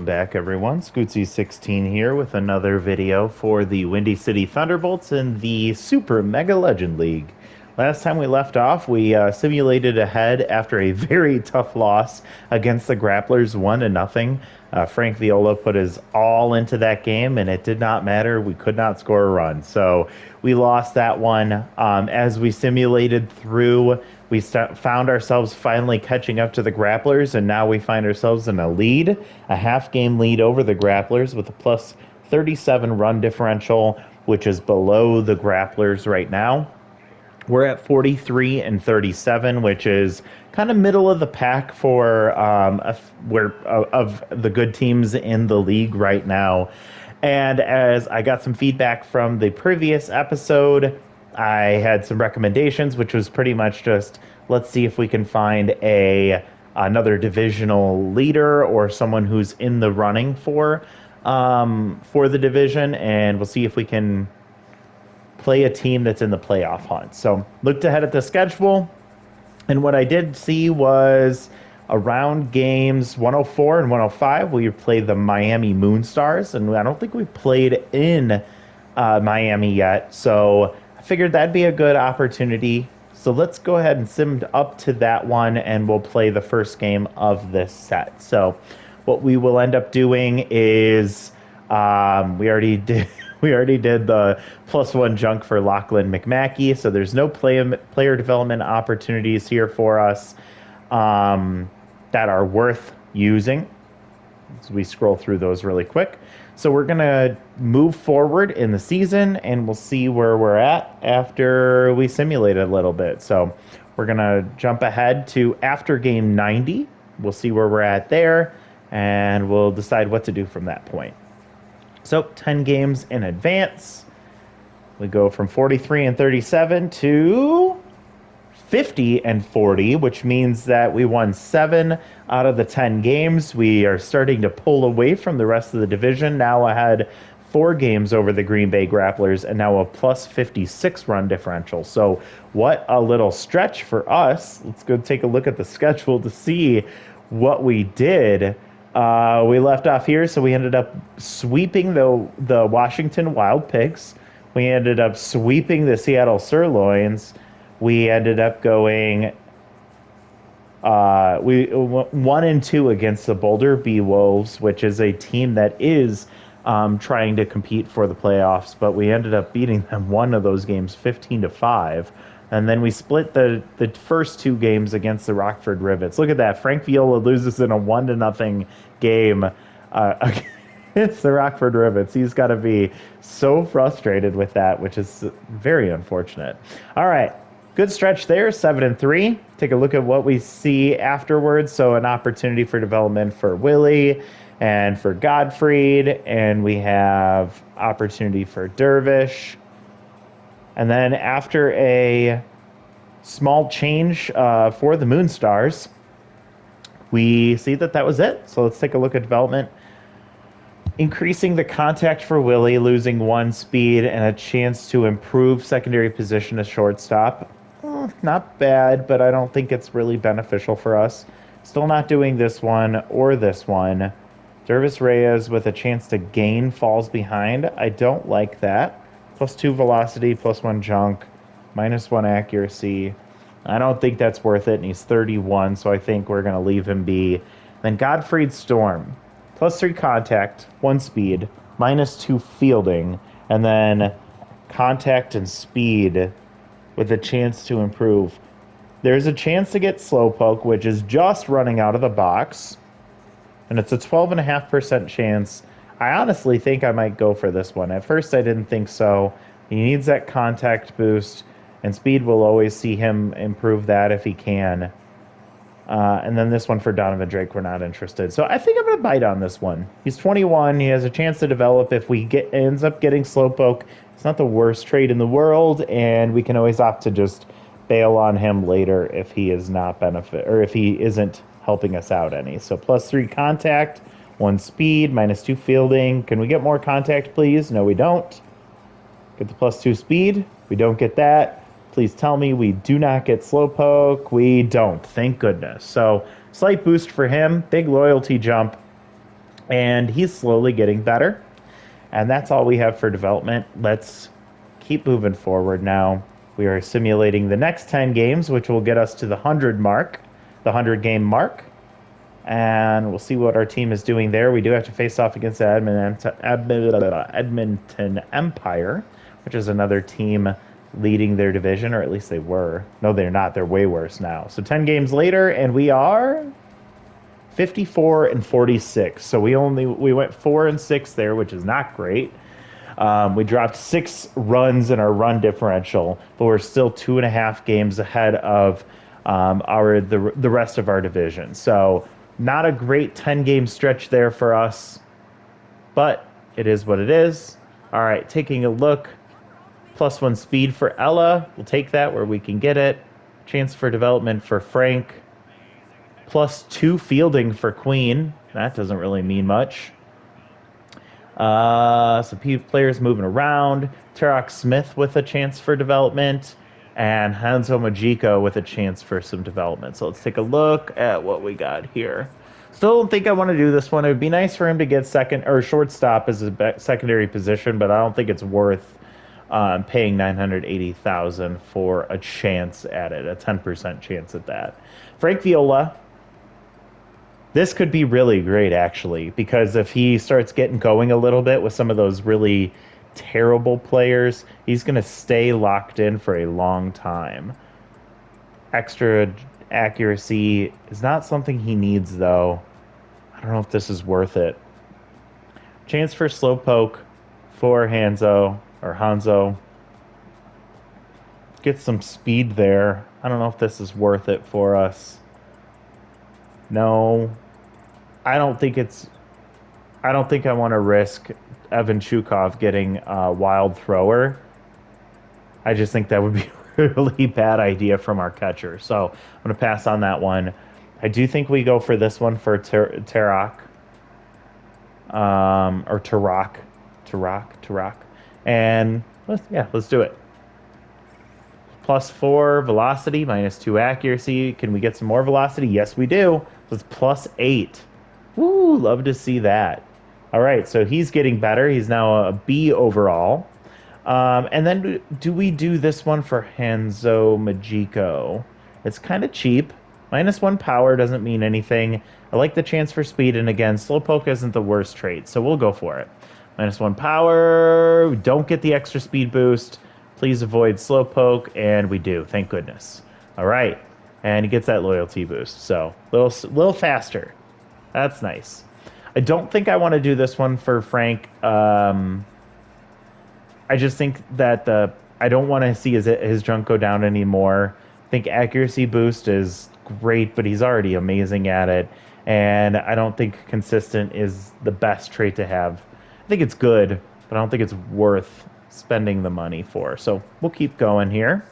Back everyone, Scootsy16 here with another video for the Windy City Thunderbolts in the Super Mega Legend League. Last time we left off, we simulated ahead after a very tough loss against the Grapplers, 1-0. Frank Viola put his all into that game, and it did not matter. We could not score a run, so we lost that one. As we simulated through, we found ourselves finally catching up to the Grapplers, and now we find ourselves in a lead, a half-game lead over the Grapplers with a plus 37 run differential, which is below the Grapplers right now. We're at 43 and 37, which is kind of middle of the pack for of the good teams in the league right now. And as I got some feedback from the previous episode, I had some recommendations, which was pretty much just let's see if we can find another divisional leader or someone who's in the running for the division, and we'll see if we can play a team that's in the playoff hunt. So looked ahead at the schedule, and what I did see was around games 104 and 105, we played the Miami Moonstars, and I don't think we played in Miami yet, so I figured that'd be a good opportunity. So let's go ahead and sim up to that one, and we'll play the first game of this set. So what we will end up doing is we already did the +1 junk for Lachlan McMackey, so there's no player development opportunities here for us that are worth using. So we scroll through those really quick. So we're going to move forward in the season, and we'll see where we're at after we simulate a little bit. So we're going to jump ahead to after game 90. We'll see where we're at there, and we'll decide what to do from that point. So 10 games in advance. We go from 43 and 37 to 50 and 40, which means that we won 7 out of the 10 games. We are starting to pull away from the rest of the division, now ahead 4 games over the Green Bay Grapplers, and now a plus 56 run differential. So what a little stretch for us. Let's go take a look at the schedule to see what we did. We left off here, so we ended up sweeping the Washington Wild Pigs. We ended up sweeping the Seattle Sirloins. We ended up going 1-2 against the Boulder Bee Wolves, which is a team that is trying to compete for the playoffs, but we ended up beating them one of those games 15-5. And then we split the first 2 games against the Rockford Rivets. Look at that. Frank Viola loses in a 1-0 game against the Rockford Rivets. He's got to be so frustrated with that, which is very unfortunate. All right. Good stretch there, 7 and 3. Take a look at what we see afterwards. So an opportunity for development for Willie and for Gottfried, and we have opportunity for Dervish. And then after a small change for the Moonstars, we see that was it. So let's take a look at development. Increasing the contact for Willie, losing 1 speed and a chance to improve secondary position as shortstop. Not bad, but I don't think it's really beneficial for us. Still not doing this one or this one. Dervis Reyes with a chance to gain falls behind. I don't like that. +2 velocity, +1 junk, -1 accuracy. I don't think that's worth it, and he's 31, so I think we're going to leave him be. Then Gottfried Storm, +3 contact, 1 speed, -2 fielding, and then contact and speed with a chance to improve. There's a chance to get Slowpoke, which is just running out of the box, and it's a 12.5% chance. I honestly think I might go for this one. At first, I didn't think so. He needs that contact boost, and speed will always see him improve that if he can. And then this one for Donovan Drake, we're not interested. So I think I'm going to bite on this one. He's 21. He has a chance to develop. If we ends up getting Slowpoke, it's not the worst trade in the world, and we can always opt to just bail on him later if he is not if he isn't helping us out any. So +3 contact, 1 speed, -2 fielding. Can we get more contact, please? No, we don't. Get the +2 speed. We don't get that. Please tell me we do not get Slowpoke. We don't. Thank goodness. So slight boost for him. Big loyalty jump. and he's slowly getting better. And that's all we have for development. Let's keep moving forward now. We are simulating the next 10 games, which will get us to the 100 mark, the 100 game mark. And we'll see what our team is doing there. We do have to face off against the Edmonton Empire, which is another team leading their division, or at least they were. No, they're not. They're way worse now. So 10 games later, and we are 54 and 46. So we went 4-6 there, which is not great. We dropped 6 runs in our run differential, but we're still 2.5 games ahead of the rest of our division. So not a great 10-game stretch there for us, but it is what it is. All right, taking a look. +1 speed for Ella. We'll take that where we can get it. Chance for development for Frank. +2 fielding for Queen. That doesn't really mean much. Some players moving around. Tarok Smith with a chance for development, and Hanzo Majiko with a chance for some development. So let's take a look at what we got here. Still don't think I want to do this one. It would be nice for him to get second or shortstop as a secondary position, but I don't think it's worth paying 980,000 for a chance at it, a 10% chance at that. Frank Viola. This could be really great, actually, because if he starts getting going a little bit with some of those really terrible players, he's going to stay locked in for a long time. Extra accuracy is not something he needs, though. I don't know if this is worth it. Chance for Slowpoke for Hanzo. Get some speed there. I don't know if this is worth it for us. No, I don't think I want to risk Evan Chukov getting a wild thrower. I just think that would be a really bad idea from our catcher. So I'm going to pass on that one. I do think we go for this one for Tarok. Or Tarok. And let's do it. +4 velocity, -2 accuracy. Can we get some more velocity? Yes, we do. So it's +8. Woo, love to see that. All right, so he's getting better. He's now a B overall. And then do we do this one for Hanzo Majiko? It's kind of cheap. -1 power doesn't mean anything. I like the chance for speed, and again, Slowpoke isn't the worst trait, so we'll go for it. -1 power. We don't get the extra speed boost. Please avoid Slowpoke, and we do. Thank goodness. All right, and he gets that loyalty boost, so little faster. That's nice. I don't think I want to do this one for Frank. I just think that I don't want to see his junk go down anymore. I think accuracy boost is great, but he's already amazing at it, and I don't think consistent is the best trait to have. I think it's good, but I don't think it's worth spending the money for. So we'll keep going here.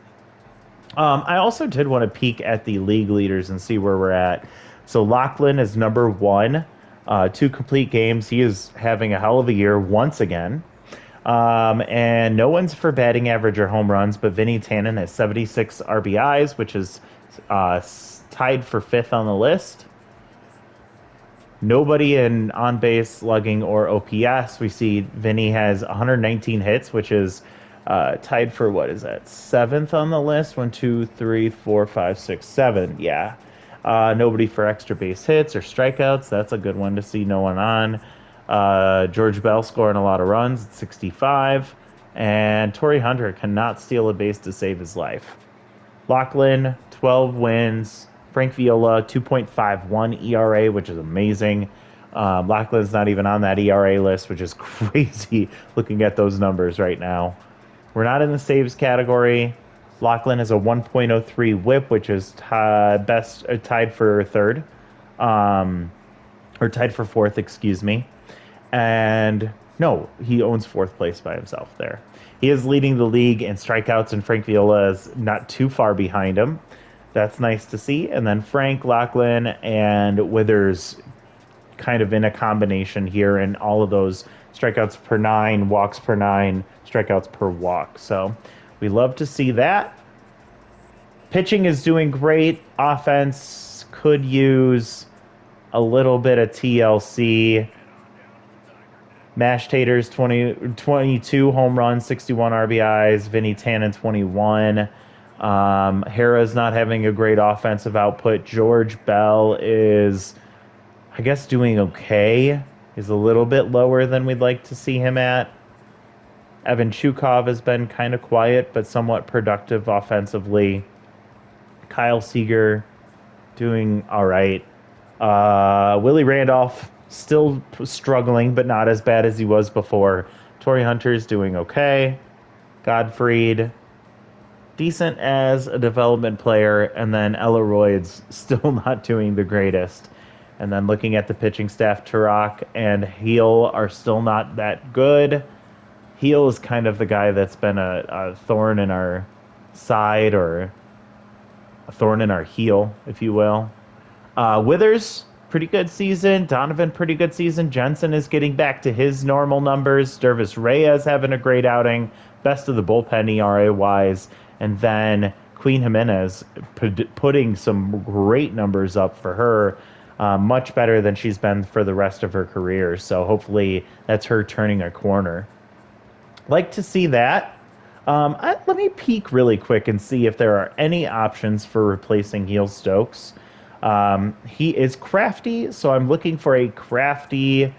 I also did want to peek at the league leaders and see where we're at. So Lachlan is number 1, 2 complete games. He is having a hell of a year once again. And no one's for batting average or home runs, but Vinny Tannen has 76 RBIs, which is tied for 5th on the list. Nobody in on-base, slugging, or OPS. We see Vinny has 119 hits, which is tied for, what is that, 7th on the list? 1, 2, 3, 4, 5, 6, 7. Yeah. Nobody for extra base hits or strikeouts. That's a good one to see. No one on. George Bell scoring a lot of runs at 65. And Torrey Hunter cannot steal a base to save his life. Lachlan, 12 wins. Frank Viola, 2.51 ERA, which is amazing. Lachlan's not even on that ERA list, which is crazy looking at those numbers right now. We're not in the saves category. Lachlan has a 1.03 whip, which is tied for 3rd. Or tied for 4th, excuse me. And no, he owns 4th place by himself there. He is leading the league in strikeouts, and Frank Viola is not too far behind him. That's nice to see. And then Frank, Lachlan, and Withers kind of in a combination here in all of those strikeouts per 9, walks per 9, strikeouts per walk. So we love to see that. Pitching is doing great. Offense could use a little bit of TLC. Mash Taters 22 home runs, 61 RBIs. Vinny Tannen 21. Hera's not having a great offensive output. George Bell is, I guess, doing okay. He's a little bit lower than we'd like to see him at. Evan Chukov has been kind of quiet, but somewhat productive offensively. Kyle Seager doing all right. Willie Randolph still struggling, but not as bad as he was before. Torrey Hunter's doing okay. Godfried, decent as a development player, and then Ella Royd's still not doing the greatest. And then looking at the pitching staff, Tarak and Heel are still not that good. Heel is kind of the guy that's been a thorn in our side, or a thorn in our heel, if you will. Withers, pretty good season. Donovan, pretty good season. Jensen is getting back to his normal numbers. Dervis Reyes having a great outing. Best of the bullpen ERA-wise. And then Queen Jimenez putting some great numbers up for her. Much better than she's been for the rest of her career. So hopefully that's her turning a corner. Like to see that. Let me peek really quick and see if there are any options for replacing Heel Stokes. He is crafty, so I'm looking for a crafty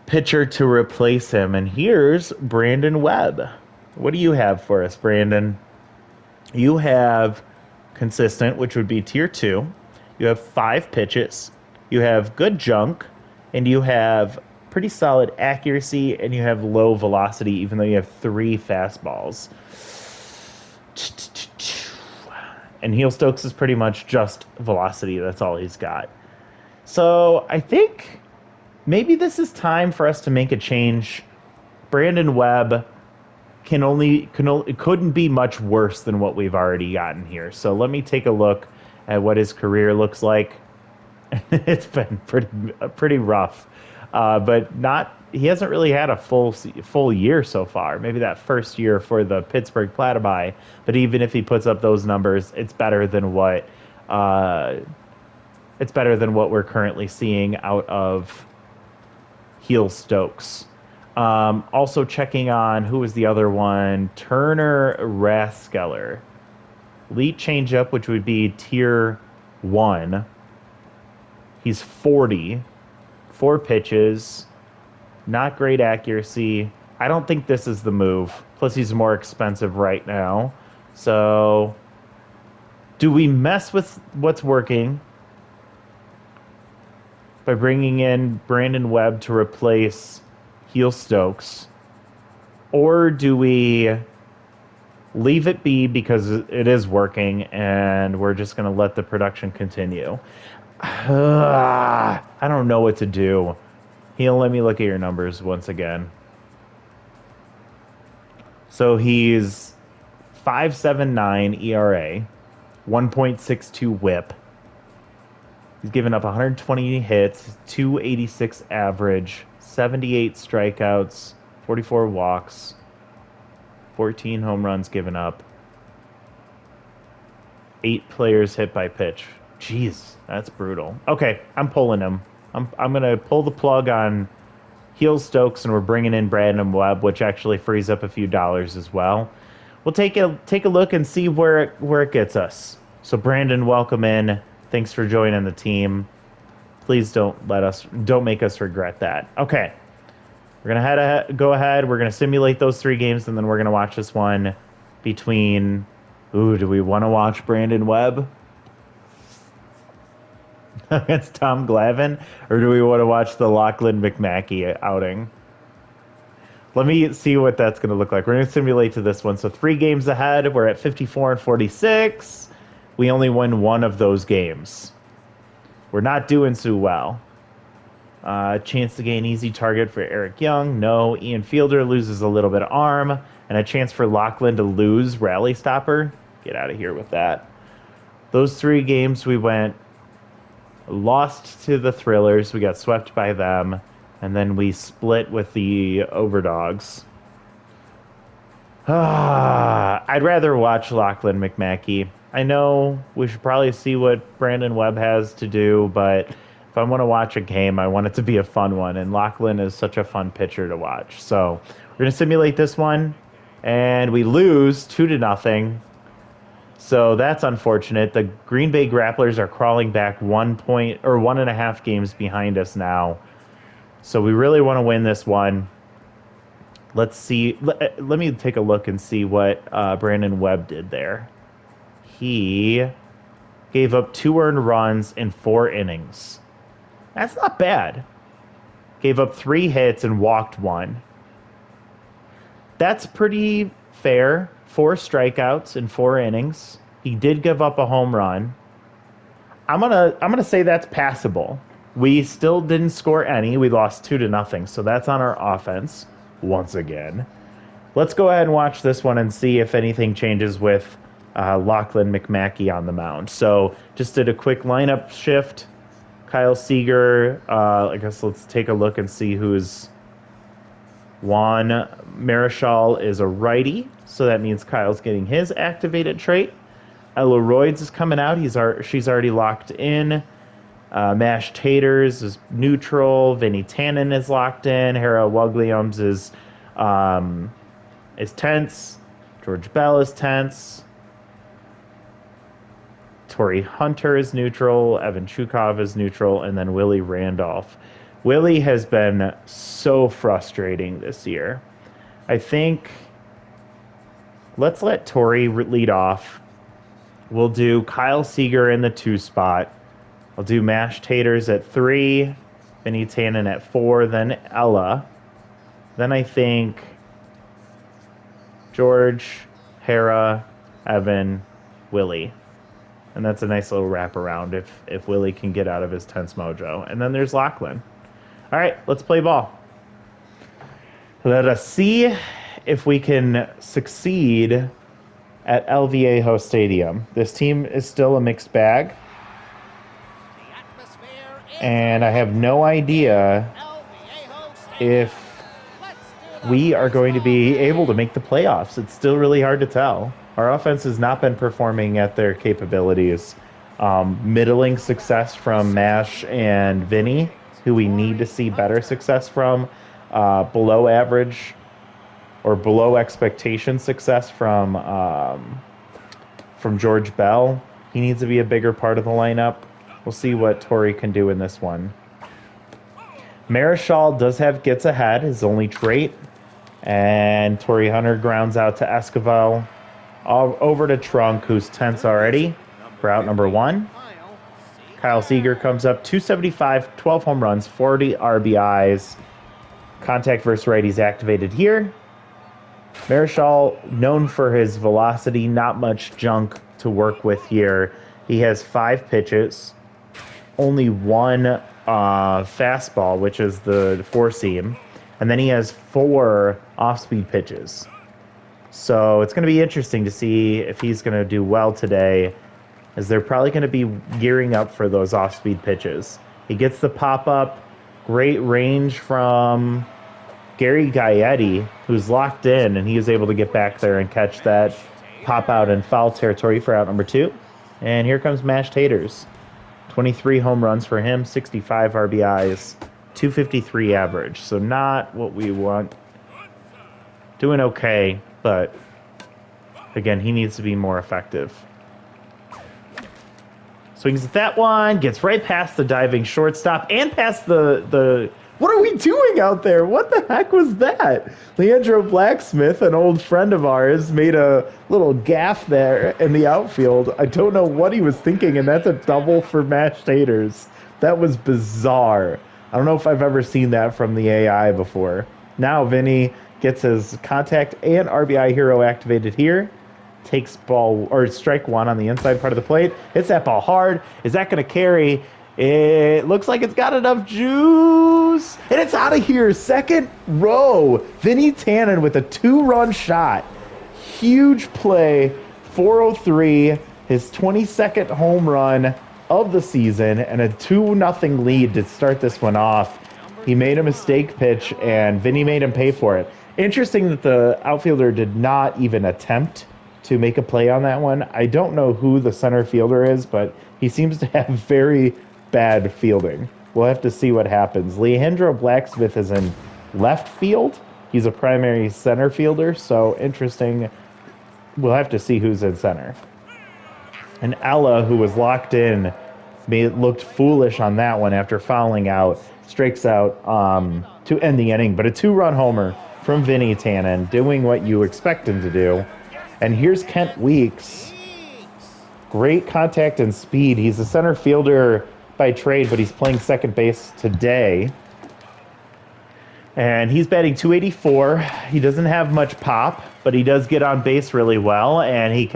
pitcher to replace him. And here's Brandon Webb. What do you have for us, Brandon? You have consistent, which would be tier 2. You have 5 pitches. You have good junk, and you have pretty solid accuracy, and you have low velocity, even though you have 3 fastballs. And Heel Stokes is pretty much just velocity. That's all he's got. So I think maybe this is time for us to make a change. Brandon Webb couldn't be much worse than what we've already gotten here. So let me take a look at what his career looks like. It's been pretty rough. But he hasn't really had a full year so far. Maybe that first year for the Pittsburgh Platypi. But even if he puts up those numbers, it's better than what we're currently seeing out of Heel Stokes. Also checking on, who was the other one? Turner Raskeller. Elite changeup, which would be tier 1. He's 40. 4 pitches, not great accuracy. I don't think this is the move. Plus, he's more expensive right now. So, do we mess with what's working by bringing in Brandon Webb to replace Heel Stokes? Or do we leave it be because it is working and we're just going to let the production continue? I don't know what to do. Let me look at your numbers once again. So he's 5.79 ERA, 1.62 WHIP. He's given up 120 hits, 286 average, 78 strikeouts, 44 walks, 14 home runs given up, 8 players hit by pitch. Jeez, that's brutal. Okay, I'm pulling him. I'm gonna pull the plug on Heel Stokes, and we're bringing in Brandon Webb, which actually frees up a few dollars as well. We'll take a look and see where it gets us. So Brandon, welcome in. Thanks for joining the team. Please don't make us regret that. Okay, we're gonna go ahead. We're gonna simulate those 3 games, and then we're gonna watch this one between. Ooh, do we want to watch Brandon Webb against Tom Glavine, or do we want to watch the Lachlan McMackey outing? Let me see what that's going to look like. We're going to simulate to this one. So 3 games ahead. We're at 54 and 46. We only win 1 of those games. We're not doing so well. Chance to gain easy target for Eric Young. No. Ian Fielder loses a little bit of arm. And a chance for Lachlan to lose rally stopper. Get out of here with that. Those 3 games we lost to the Thrillers. We got swept by them. And then we split with the Overdogs. I'd rather watch Lachlan McMackey. I know we should probably see what Brandon Webb has to do, but If I want to watch a game, I want it to be a fun one, and Lachlan is such a fun pitcher to watch. So we're going to simulate this one, and we lose 2-0. So that's unfortunate. The Green Bay Grapplers are crawling back 1.5 games behind us now. So we really want to win this one. Let's see. Let me take a look and see what Brandon Webb did there. He gave up 2 earned runs in 4 innings. That's not bad. Gave up 3 hits and walked 1. That's pretty fair. 4 strikeouts in 4 innings. He did give up a home run. I'm gonna say that's passable. We still didn't score any. We lost 2-0. So that's on our offense once again. Let's go ahead and watch this one and see if anything changes with Lachlan McMackey on the mound. So just did a quick lineup shift. Kyle Seager. I guess let's take a look and see who's. Juan Marichal is a righty, so that means Kyle's getting his activated trait. Ella Royds is coming out. She's already locked in. Mashed Taters is neutral. Vinny Tannen is locked in. Hera Williams is tense. George Bell is tense. Torrey Hunter is neutral. Evan Chukov is neutral. And then Willie Randolph. Willie has been so frustrating this year. I think let's let Torrey lead off. We'll do Kyle Seager in the 2 spot. I'll do Mashed Taters at 3, Vinny Tannen at 4, then Ella. Then I think George, Hera, Evan, Willie. And that's a nice little wraparound if Willie can get out of his tense mojo. And then there's Lachlan. All right, let's play ball. Let us see if we can succeed at El Viejo Stadium. This team is still a mixed bag. And I have no idea if we are going to be able to make the playoffs. It's still really hard to tell. Our offense has not been performing at their capabilities. Middling success from Mash and Vinny, who we need to see better success from. Below average or below expectation success from George Bell. He needs to be a bigger part of the lineup. We'll see what Torrey can do in this one. Marichal gets ahead, his only trait. And Torrey Hunter grounds out to Esquivel. Over to Trunk, who's tense already, for out number 1. Kyle Seager comes up, 275, 12 home runs, 40 RBIs. Contact versus righties activated here. Marichal, known for his velocity, not much junk to work with here. He has 5 pitches, only 1 fastball, which is the 4-seam, and then he has 4 off-speed pitches. So it's going to be interesting to see if he's going to do well today, as they're probably going to be gearing up for those off-speed pitches. He gets the pop-up, great range from Gary Gaetti, who's locked in, and he was able to get back there and catch that pop out in foul territory for out number 2. And here comes Mashed Taters. 23 home runs for him, 65 RBIs, 253 average. So not what we want. Doing okay, but again, he needs to be more effective. Swings at that one, gets right past the diving shortstop and past the what are we doing out there? What the heck was that? Leandro Blacksmith, an old friend of ours, made a little gaff there in the outfield. I don't know what he was thinking, and that's a double for Mashed Taters. That was bizarre. I don't know if I've ever seen that from the AI before. Now Vinny gets his contact and RBI hero activated here. Takes strike 1 on the inside part of the plate. Hits that ball hard. Is that going to carry? It looks like it's got enough juice. And it's out of here. Second row. Vinny Tannen with a 2-run shot. Huge play. 403. His 22nd home run of the season. And a 2-0 lead to start this one off. He made a mistake pitch, and Vinny made him pay for it. Interesting that the outfielder did not even attempt to make a play on that one. I don't know who the center fielder is, but he seems to have very bad fielding. We'll have to see what happens. Leandro Blacksmith is in left field. He's a primary center fielder, so interesting. We'll have to see who's in center. And Ella, who was locked in, looked foolish on that one after fouling out. Strikes out to end the inning, but a 2-run homer from Vinny Tannen, doing what you expect him to do. And here's Kent Weeks. Great contact and speed. He's a center fielder by trade, but he's playing second base today. And he's batting .284. He doesn't have much pop, but he does get on base really well, and he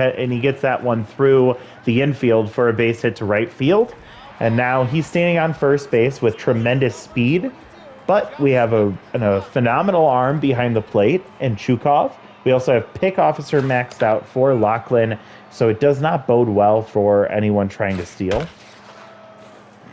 gets that one through the infield for a base hit to right field. And now he's standing on first base with tremendous speed, but we have a phenomenal arm behind the plate in Chukov. We also have pick officer maxed out for Lachlan, so it does not bode well for anyone trying to steal.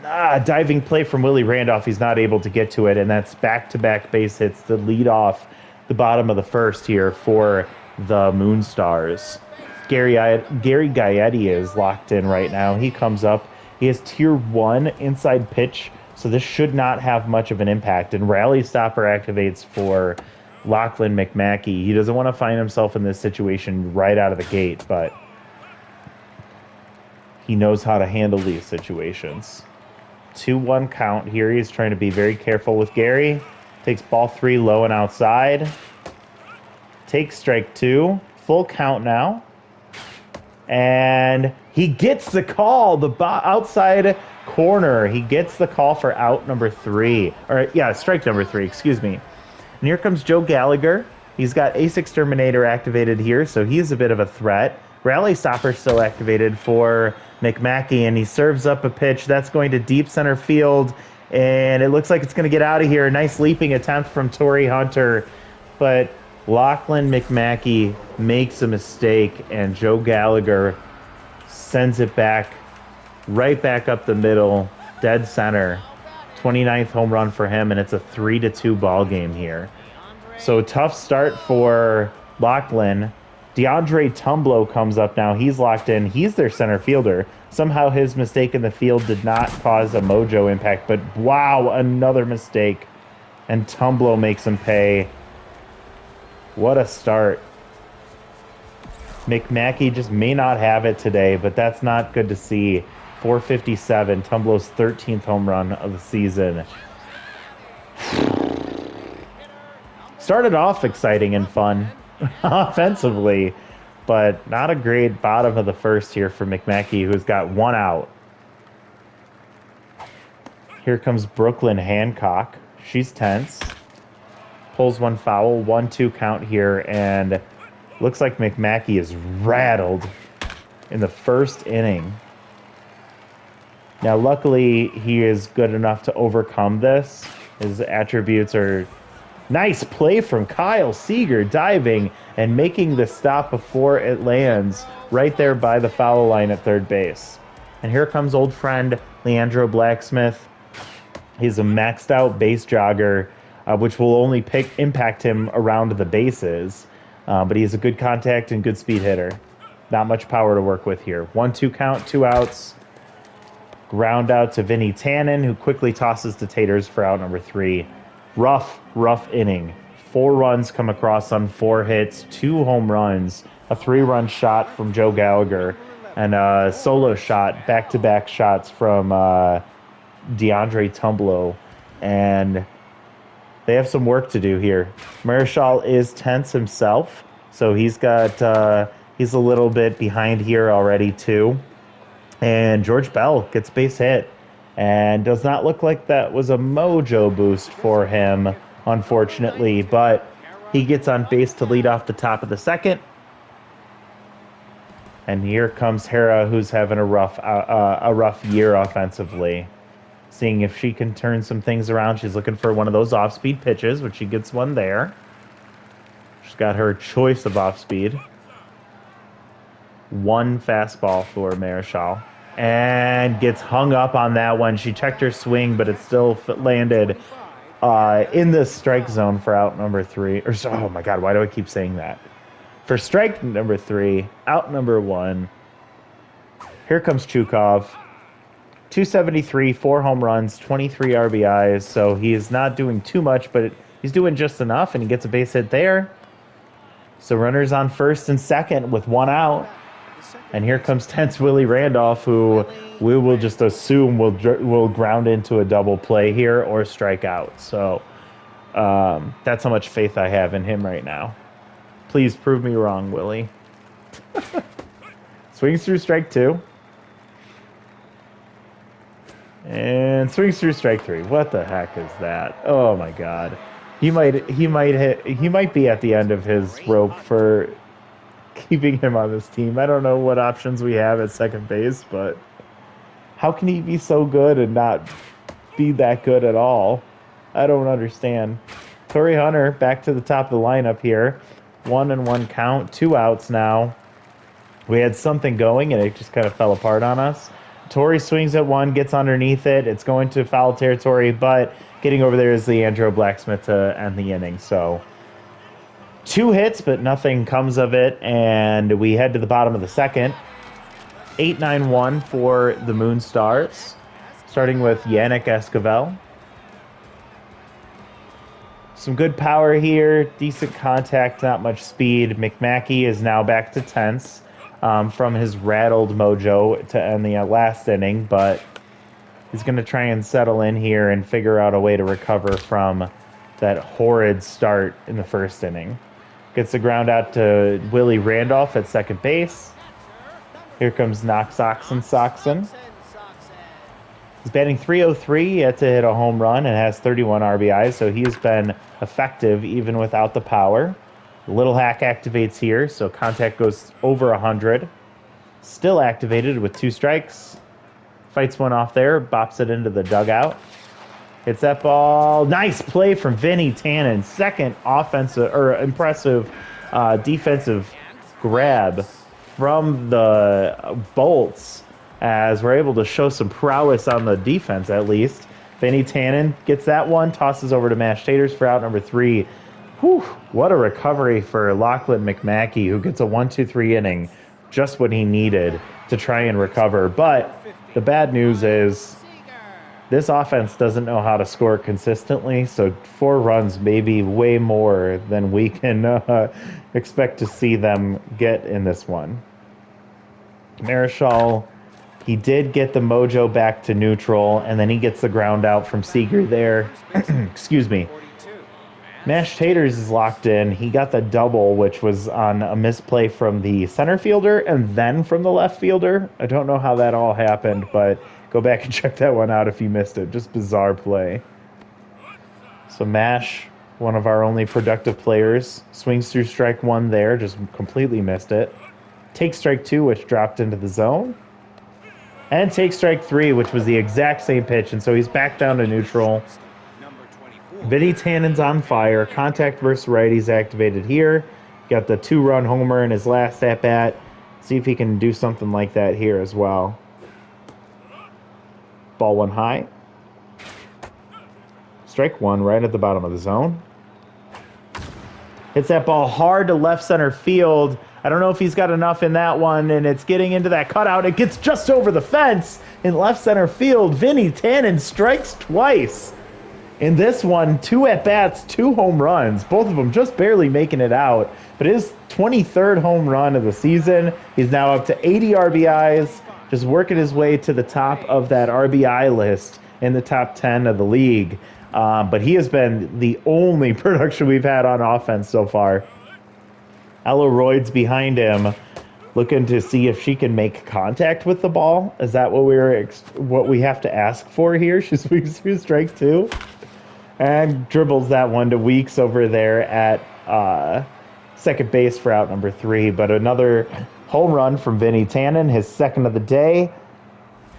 Diving play from Willie Randolph. He's not able to get to it, and that's back-to-back base hits to lead off the bottom of the first here for the Moonstars. Gary Gaetti is locked in right now. He comes up. He has tier 1 inside pitch, so this should not have much of an impact. And rally stopper activates for Lachlan McMackey. He doesn't want to find himself in this situation right out of the gate, but he knows how to handle these situations. 2-1 count here. He's trying to be very careful with Gary. Takes ball 3 low and outside. Takes strike 2. Full count now. And he gets the call. The outside corner. He gets the call for out number 3. Or, yeah, strike number 3. Excuse me. And here comes Joe Gallagher. He's got Ace Exterminator activated here, so he's a bit of a threat. Rally stopper still activated for McMackey, and he serves up a pitch that's going to deep center field, and it looks like it's going to get out of here. Nice leaping attempt from Torrey Hunter, but Lachlan McMackey makes a mistake, and Joe Gallagher sends it back, right back up the middle, dead center. 29th home run for him, and it's a 3-2 ball game here. So tough start for Lachlan. DeAndre Tumblo comes up now. He's locked in. He's their center fielder. Somehow his mistake in the field did not cause a mojo impact, but wow, another mistake. And Tumblo makes him pay. What a start. McMackey just may not have it today, but that's not good to see. 457, Tumblo's 13th home run of the season. Started off exciting and fun offensively, but not a great bottom of the first here for McMackey, who's got 1 out. Here comes Brooklyn Hancock. She's tense. Pulls 1 foul, 1-2 count here, and looks like McMackey is rattled in the first inning. Now, luckily, he is good enough to overcome this. His attributes are nice play from Kyle Seager, diving and making the stop before it lands right there by the foul line at third base. And here comes old friend Leandro Blacksmith. He's a maxed out base jogger, which will only impact him around the bases. But he's a good contact and good speed hitter. Not much power to work with here. 1-2 count, 2 outs. Ground out to Vinny Tannen, who quickly tosses to Taters for out number 3. Rough inning. 4 runs come across on 4 hits, 2 home runs, a 3-run shot from Joe Gallagher, and a solo shot, back-to-back shots from DeAndre Tumblo. And they have some work to do here. Marichal is tense himself, so he's a little bit behind here already too. And George Bell gets base hit, and does not look like that was a mojo boost for him, unfortunately, but he gets on base to lead off the top of the second. And here comes Hera, who's having a rough year offensively. Seeing if she can turn some things around. She's looking for one of those off-speed pitches, which she gets one there. She's got her choice of off-speed. 1 fastball for Marichal. And gets hung up on that one. She checked her swing, but it still landed in the strike zone for out number 3. Oh my God, why do I keep saying that? For strike number 3, out number 1. Here comes Chukov. 273, 4 home runs, 23 RBIs. So he is not doing too much, but he's doing just enough, and he gets a base hit there. So runners on first and second with 1 out. And here comes tense Willie Randolph, who we will just assume will ground into a double play here or strike out. So that's how much faith I have in him right now. Please prove me wrong, Willie. Swings through strike 2. And swings through strike 3. What the heck is that? Oh my God. He might be at the end of his rope for keeping him on this team. I don't know what options we have at second base, but how can he be so good and not be that good at all? I don't understand. Torrey Hunter back to the top of the lineup here. 1-1 count, 2 outs now. We had something going and it just kind of fell apart on us. Torrey swings at 1, gets underneath it. It's going to foul territory, but getting over there is Leandro Blacksmith to end the inning. So 2 hits, but nothing comes of it, and we head to the bottom of the second. 8-9-1 for the Moonstars, starting with Yannick Esquivel. Some good power here, decent contact, not much speed. McMackey is now back to tense from his rattled mojo to end the last inning, but he's going to try and settle in here and figure out a way to recover from that horrid start in the first inning. Gets the ground out to Willie Randolph at second base. Here comes Knox Soxon. He's batting .303, yet to hit a home run, and has 31 RBIs, so he has been effective even without the power. The little hack activates here, so contact goes over 100. Still activated with 2 strikes. Fights one off there, bops it into the dugout. Hits that ball. Nice play from Vinny Tannen. Second offensive or impressive defensive grab from the Bolts, as we're able to show some prowess on the defense at least. Vinny Tannen gets that one, tosses over to Mashed Taters for out number 3. Whew, what a recovery for Lachlan McMackey, who gets a 1-2-3 inning, just what he needed to try and recover. But the bad news is this offense doesn't know how to score consistently, so 4 runs may be way more than we can expect to see them get in this one. Marichal, he did get the mojo back to neutral, and then he gets the ground out from Seager there. Excuse me. Mashed Taters is locked in. He got the double, which was on a misplay from the center fielder and then from the left fielder. I don't know how that all happened, but go back and check that one out if you missed it. Just bizarre play. So Mash, one of our only productive players, swings through strike 1 there, just completely missed it. Takes strike 2, which dropped into the zone. And takes strike 3, which was the exact same pitch, and so he's back down to neutral. Vinny Tannen's on fire. Contact versus righties activated here. Got the 2-run homer in his last at-bat. See if he can do something like that here as well. Ball 1 high. Strike 1 right at the bottom of the zone. Hits that ball hard to left center field. I don't know if he's got enough in that one, and it's getting into that cutout. It gets just over the fence in left center field. Vinny Tannen strikes twice. In this one, 2 at-bats, 2 home runs, both of them just barely making it out. But his 23rd home run of the season. He's now up to 80 RBIs, just working his way to the top of that RBI list in the top 10 of the league. But he has been the only production we've had on offense so far. Ella Royd's behind him, looking to see if she can make contact with the ball. Is that what we have to ask for here? She swings through strike 2 and dribbles that one to Weeks over there at second base for out number 3. But another home run from Vinny Tannen, his second of the day,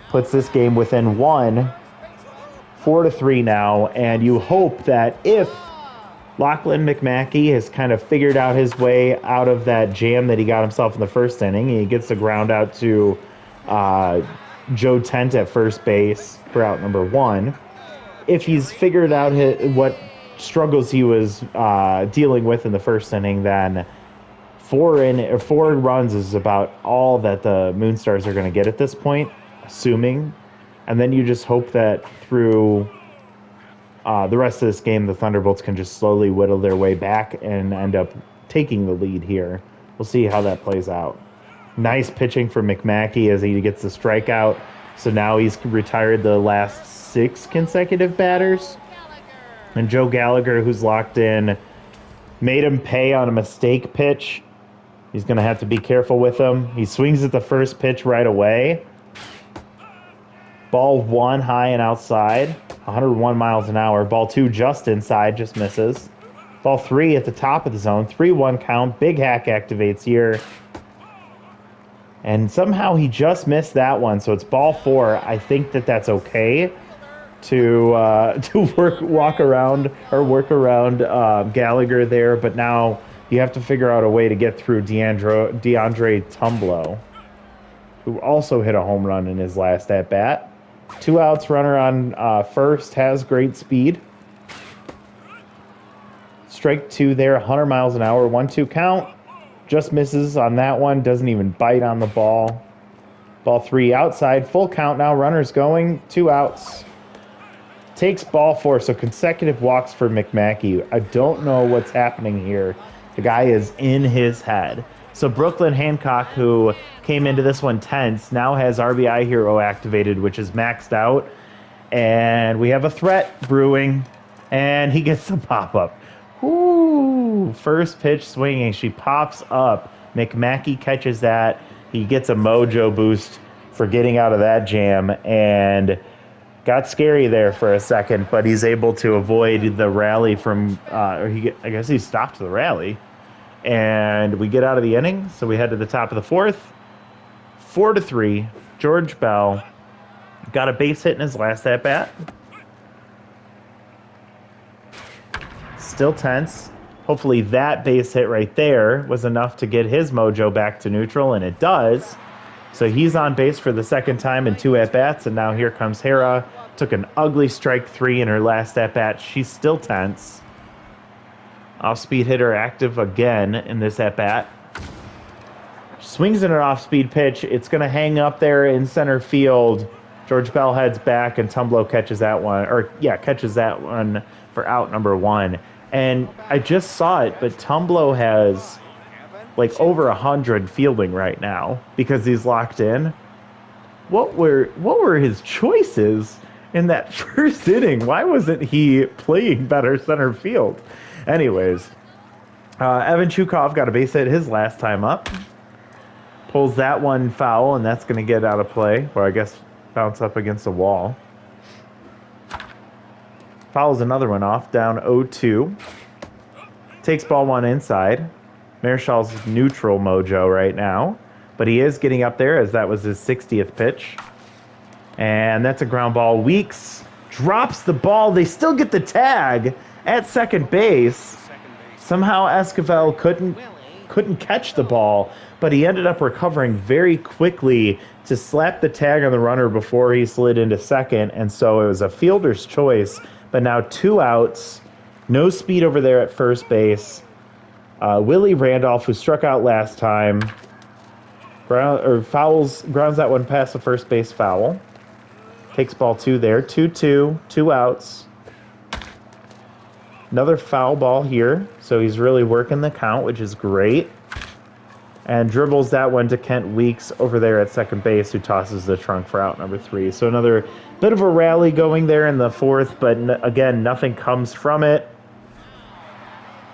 puts this game within 1, 4-3 now. And you hope that if Lachlan McMackey has kind of figured out his way out of that jam that he got himself in the first inning, he gets the ground out to Joe Tent at first base for out number 1. If he's figured out what struggles he was dealing with in the first inning, then 4 runs is about all that the Moonstars are going to get at this point, assuming And then you just hope that through the rest of this game, the Thunderbolts can just slowly whittle their way back and end up taking the lead here. We'll see how that plays out. Nice pitching for McMackey as he gets the strikeout. So now he's retired the last 6 consecutive batters. And Joe Gallagher, who's locked in, made him pay on a mistake pitch. He's going to have to be careful with him. He swings at the first pitch right away. Ball 1 high and outside, 101 miles an hour. Ball 2 just inside, just misses. Ball 3 at the top of the zone, 3-1 count. Big hack activates here. And somehow he just missed that one, so it's ball 4. I think that's okay to work around Gallagher there, but now you have to figure out a way to get through DeAndre Tumblo, who also hit a home run in his last at bat. 2 outs, runner on first, has great speed. Strike 2 there, 100 miles an hour, 1-2 count. Just misses on that one, doesn't even bite on the ball. Ball 3 outside, full count now, runners going, 2 outs. Takes ball 4, so consecutive walks for McMackey. I don't know what's happening here. The guy is in his head. So Brooklyn Hancock, who came into this one tense, now has RBI Hero activated, which is maxed out. And we have a threat brewing, and he gets the pop-up. Ooh, first pitch swinging. She pops up. McMackey catches that. He gets a mojo boost for getting out of that jam, and got scary there for a second, but he's able to avoid the rally from, I guess he stopped the rally. And we get out of the inning, so we head to the top of the 4th. 4-3, George Bell got a base hit in his last at-bat. Still tense. Hopefully that base hit right there was enough to get his mojo back to neutral, and it does. So he's on base for the second time in 2 at-bats, and now here comes Hera. Took an ugly strike 3 in her last at-bat. She's still tense. Off-speed hitter active again in this at-bat. Swings in an off-speed pitch. It's going to hang up there in center field. George Bell heads back, and Tumblo catches that one. Catches that one for out number 1. And I just saw it, but Tumblo has like over 100 fielding right now because he's locked in. What were his choices in that first inning? Why wasn't he playing better center field? Anyways, Evan Chukov got a base hit his last time up. Pulls that one foul, and that's going to get out of play, or I guess bounce up against the wall. Fouls another one off, down 0-2. Takes ball 1 inside. Marshall's neutral mojo right now, but he is getting up there as that was his 60th pitch. And that's a ground ball. Weeks drops the ball. They still get the tag at second base. Somehow Esquivel couldn't catch the ball, but he ended up recovering very quickly to slap the tag on the runner before he slid into second, and so it was a fielder's choice. But now 2 outs, no speed over there at first base. Willie Randolph, who struck out last time, grounds that one past the first base foul. Takes ball 2 there, 2-2, 2 outs. Another foul ball here, so he's really working the count, which is great. And dribbles that one to Kent Weeks over there at second base, who tosses the trunk for out number 3. So another bit of a rally going there in the 4th, but again, nothing comes from it.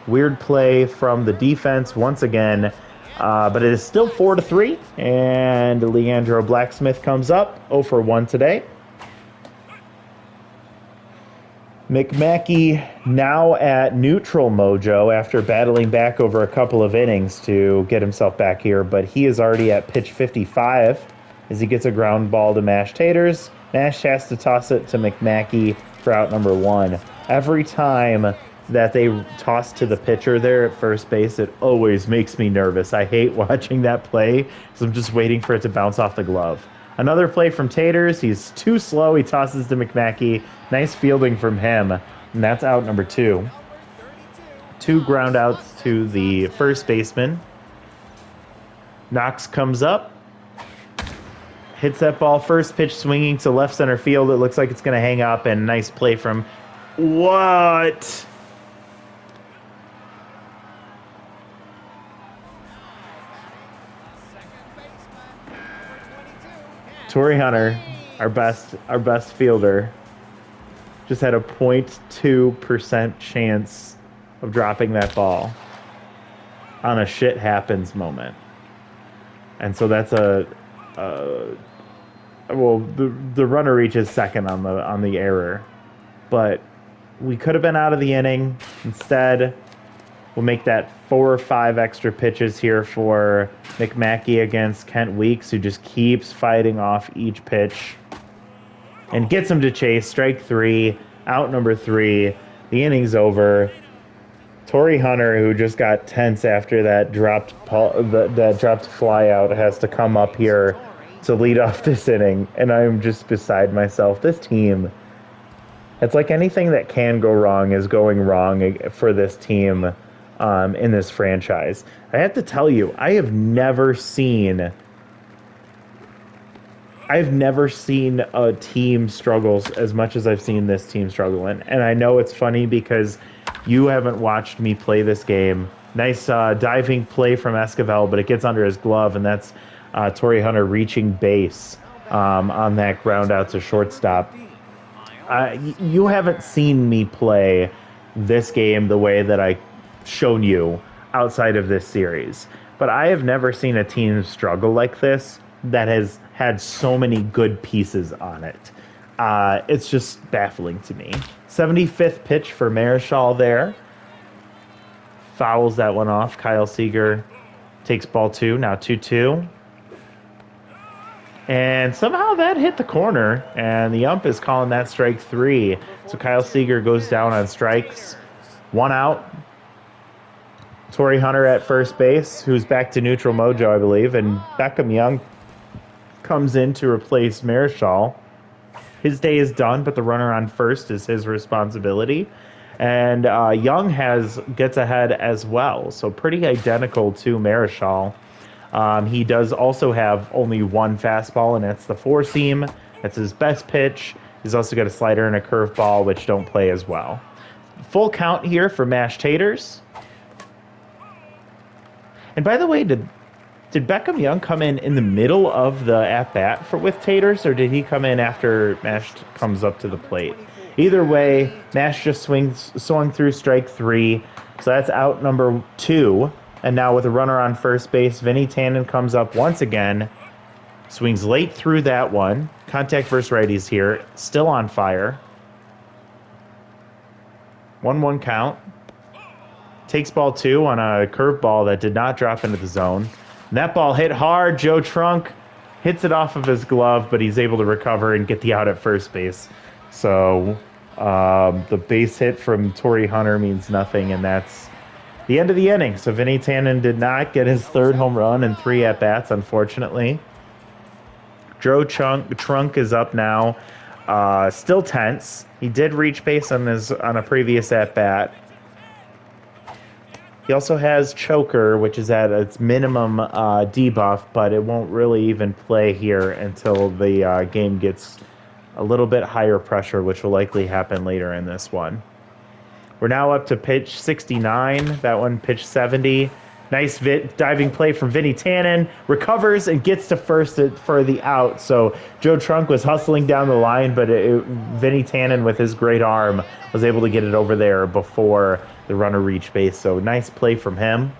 Weird play from the defense once again, but it is still 4-3, and Leandro Blacksmith comes up 0-for-1 today. McMackey now at neutral mojo after battling back over a couple of innings to get himself back here, but he is already at pitch 55 as he gets a ground ball to Mash Taters. Mash has to toss it to McMackey for out number 1. Every time that they toss to the pitcher there at first base, it always makes me nervous. I hate watching that play because I'm just waiting for it to bounce off the glove. Another play from Taters. He's too slow. He tosses to McMackey. Nice fielding from him. And that's out number 2. 2 ground outs to the first baseman. Knox comes up. Hits that ball, first pitch swinging to left center field. It looks like it's going to hang up, and nice play from... What? Torrey Hunter, our best fielder, just had a 0.2% chance of dropping that ball on a shit happens moment. And so that's well, the runner reaches second on the error, but we could have been out of the inning. Instead, we'll make that 4 or 5 extra pitches here for McMackey against Kent Weeks, who just keeps fighting off each pitch and gets him to chase. Strike 3, out number 3. The inning's over. Torrey Hunter, who just got tense after that dropped fly out, has to come up here to lead off this inning, and I'm just beside myself. This team, it's like anything that can go wrong is going wrong for this team in this franchise. I have to tell you, I've never seen a team struggles as much as I've seen this team struggle. And I know it's funny because you haven't watched me play this game. Nice diving play from Esquivel, but it gets under his glove, and that's Torrey Hunter reaching base on that ground out to shortstop. You haven't seen me play this game the way that I shown you outside of this series, but I have never seen a team struggle like this that has had so many good pieces on it. It's just baffling to me. 75th pitch for Marichal there. Fouls that one off. Kyle Seager takes ball 2, now 2-2. And somehow that hit the corner, and the ump is calling that strike 3. So Kyle Seager goes down on strikes. 1 out. Torrey Hunter at first base, who's back to neutral mojo, I believe, and Beckham Young comes in to replace Marichal. His day is done, but the runner on first is his responsibility. And Young gets ahead as well, so pretty identical to Marichal. He does also have only one fastball, and that's the 4-seam. That's his best pitch. He's also got a slider and a curveball, which don't play as well. Full count here for mashed taters. And by the way, did Beckham Young come in the middle of the at-bat with taters, or did he come in after Mash comes up to the plate? Either way, Mash just swung through strike 3, so that's out number 2. And now with a runner on first base, Vinny Tannen comes up once again, swings late through that one. Contact versus righties here, still on fire. 1-1 count. Takes ball 2 on a curveball that did not drop into the zone. And that ball hit hard. Joe Trunk hits it off of his glove, but he's able to recover and get the out at first base. So the base hit from Torrey Hunter means nothing, and that's the end of the inning. So Vinny Tannen did not get his 3rd home run in 3 at-bats, unfortunately. Joe Trunk is up now. Still tense. He did reach base on a previous at-bat. He also has choker, which is at its minimum debuff, but it won't really even play here until the game gets a little bit higher pressure, which will likely happen later in this one. We're now up to pitch 69. That one pitch 70. Nice diving play from Vinny Tannen. Recovers and gets to first for the out. So Joe Trunk was hustling down the line, but Vinny Tannen, with his great arm, was able to get it over there before the runner reached base. So nice play from him.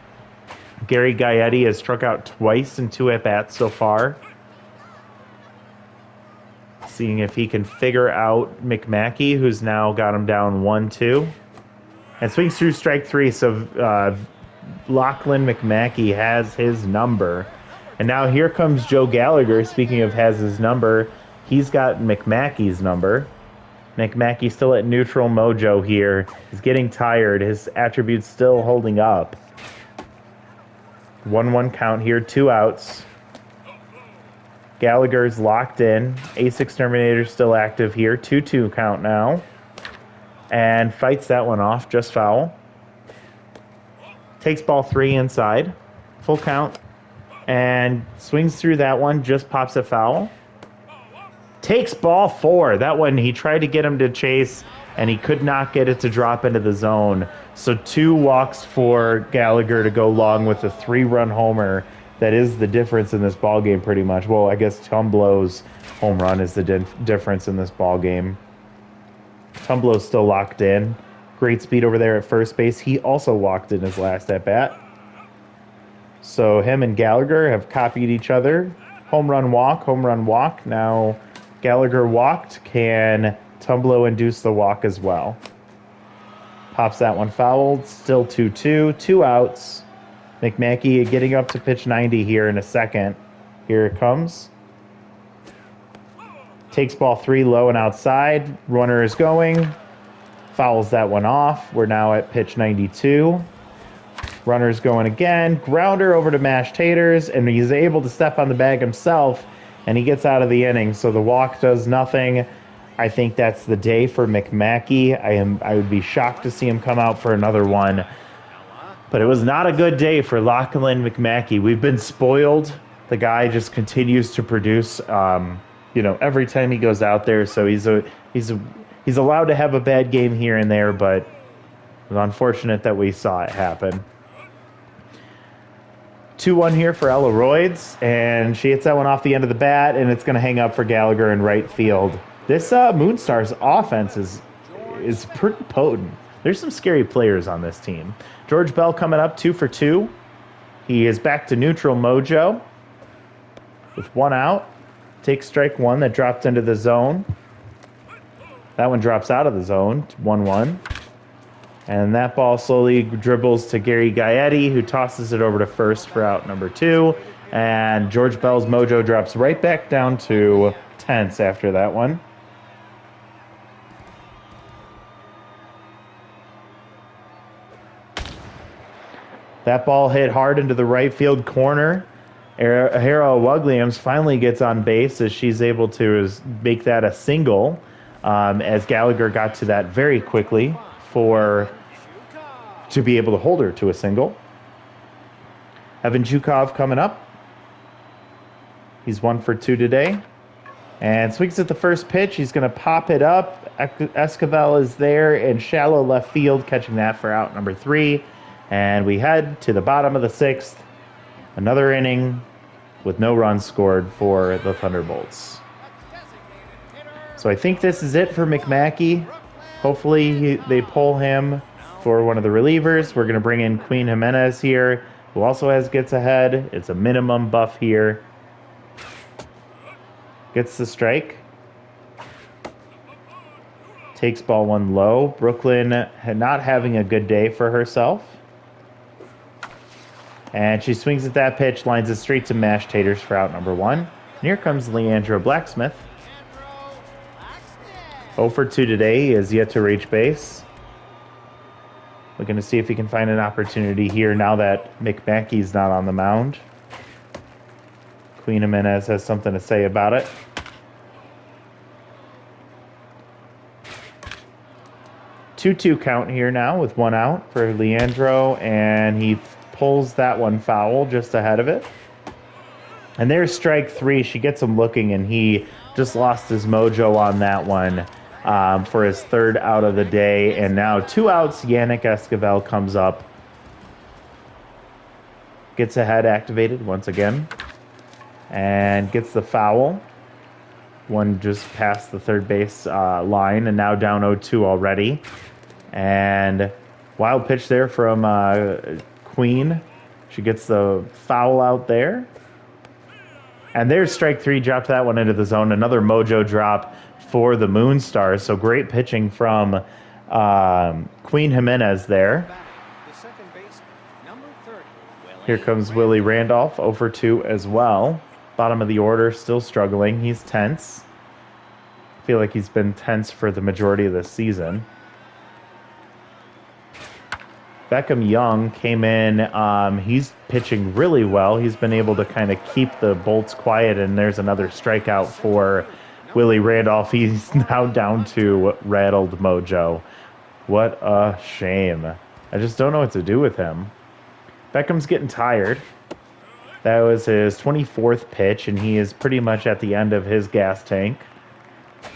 Gary Gaetti has struck out twice in 2 at-bats so far. Seeing if he can figure out McMackey, who's now got him down 1-2. And swings through strike 3, so Lachlan McMackey has his number. And now here comes Joe Gallagher. Speaking of has his number, he's got McMackey's number. McMackey still at neutral mojo here. He's getting tired. His attributes still holding up. 1-1 count here, 2 outs. Gallagher's locked in. Ace Exterminator still active here. 2-2 count now. And fights that one off, just foul. Takes ball 3 inside. Full count. And swings through that one, just pops a foul. Takes ball 4. That one, he tried to get him to chase, and he could not get it to drop into the zone. So 2 walks for Gallagher to go long with a 3-run homer. That is the difference in this ball game, pretty much. Well, I guess Tumblow's home run is the difference in this ball game. Tumblow's still locked in. Great speed over there at first base. He also walked in his last at bat. So him and Gallagher have copied each other. Home run walk, home run walk. Now Gallagher walked. Can Tumblow induce the walk as well? Pops that one fouled. Still 2-2. 2 outs. McMackey getting up to pitch 90 here in a second. Here it comes. Takes ball 3 low and outside. Runner is going. Fouls that one off. We're now at pitch 92. Runner's going again. Grounder over to mashed taters, and he's able to step on the bag himself, and he gets out of the inning. So the walk does nothing. I think that's the day for McMackey. I would be shocked to see him come out for another one. But it was not a good day for Lachlan McMackey. We've been spoiled. The guy just continues to produce, every time he goes out there. So he's allowed to have a bad game here and there, but it was unfortunate that we saw it happen. 2-1 here for Ella Royds, and she hits that one off the end of the bat, and it's going to hang up for Gallagher in right field. This Moonstar's offense is pretty potent. There's some scary players on this team. George Bell coming up 2 for 2. He is back to neutral mojo with 1 out. Takes strike 1 that dropped into the zone. That one drops out of the zone, 1-1. And that ball slowly dribbles to Gary Gaetti, who tosses it over to first for out number 2. And George Bell's mojo drops right back down to tense after that one. That ball hit hard into the right field corner. Hera Williams finally gets on base as she's able to make that a single, as Gallagher got to that very quickly to be able to hold her to a single. Evan Zhukov coming up. He's 1 for 2 today. And swings at the first pitch. He's going to pop it up. Esquivel is there in shallow left field, catching that for out number 3. And we head to the bottom of the 6th. Another inning with no runs scored for the Thunderbolts. So I think this is it for McMackey. Hopefully they pull him for one of the relievers. We're going to bring in Queen Jimenez here, who also gets ahead. It's a minimum buff here. Gets the strike. Takes ball 1 low. Brooklyn not having a good day for herself. And she swings at that pitch, lines it straight to mashed taters for out number 1. And here comes Leandro Blacksmith. 0 for 2 today. He has yet to reach base. Looking to see if he can find an opportunity here now that McMackey's not on the mound. Queen Jimenez has something to say about it. Two-two count here now with 1 out for Leandro, and he pulls that one foul just ahead of it. And there's strike 3. She gets him looking, and he just lost his mojo on that one for his 3rd out of the day. And now 2 outs. Yannick Esquivel comes up. Gets ahead activated once again. And gets the foul. One just past the third base line, and now down 0-2 already. And wild pitch there from Queen. She gets the foul out there. And there's strike 3, dropped that one into the zone. Another mojo drop for the Moonstars. So great pitching from Queen Jimenez there. Here comes Willie Randolph, 0 for 2 as well. Bottom of the order, still struggling. He's tense. I feel like he's been tense for the majority of the season. Beckham Young came in. He's pitching really well. He's been able to kind of keep the Bolts quiet, and there's another strikeout for Willie Randolph. He's now down to rattled mojo. What a shame. I just don't know what to do with him. Beckham's getting tired. That was his 24th pitch, and he is pretty much at the end of his gas tank.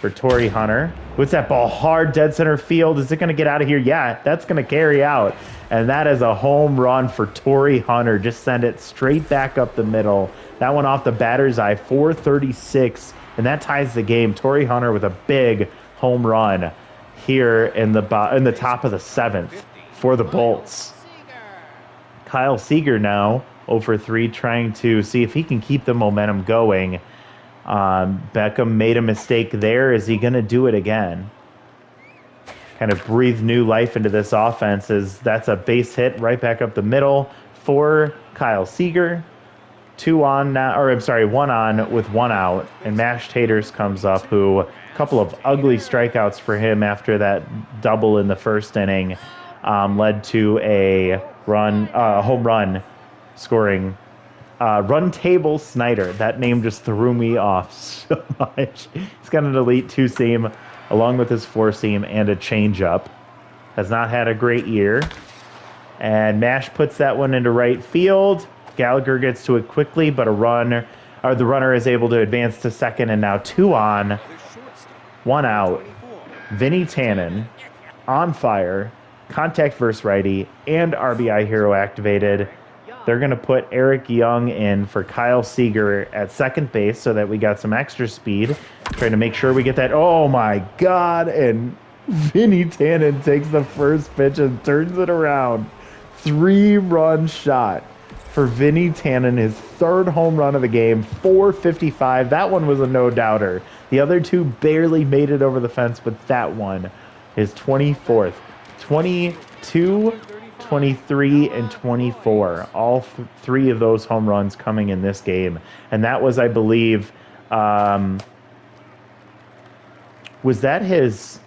for Torrey Hunter. What's that ball? Hard dead center field. Is it going to get out of here? Yeah, that's going to carry out. And that is a home run for Torrey Hunter. Just send it straight back up the middle. That one off the batter's eye, 436. And that ties the game. Torrey Hunter with a big home run here in the top of the 7th for the Bolts. Kyle Seager now 0-for-3, trying to see if he can keep the momentum going. Beckham made a mistake there. Is he going to do it again? Kind of breathe new life into this offense, as that's a base hit right back up the middle for Kyle Seager. 2 on now, or I'm sorry, 1 on with 1 out. And Mashed Taters comes up, who a couple of ugly strikeouts for him after that double in the first inning led to a home run scoring. Run Table Snyder. That name just threw me off so much. He's got an elite 2-seam along with his 4-seam and a changeup. Has not had a great year. And Mash puts that one into right field. Gallagher gets to it quickly, but the runner is able to advance to second, and now 2 on, 1 out. Vinny Tannen on fire. Contact versus righty and RBI hero activated. They're going to put Eric Young in for Kyle Seager at second base so that we got some extra speed. Trying to make sure we get that. Oh, my God. And Vinny Tannen takes the first pitch and turns it around. 3-run shot for Vinny Tannen, his 3rd home run of the game, 455. That one was a no-doubter. The other 2 barely made it over the fence, but that one is 24th. 22, 23, and 24. All 3 of those home runs coming in this game. And that was, I believe, was that his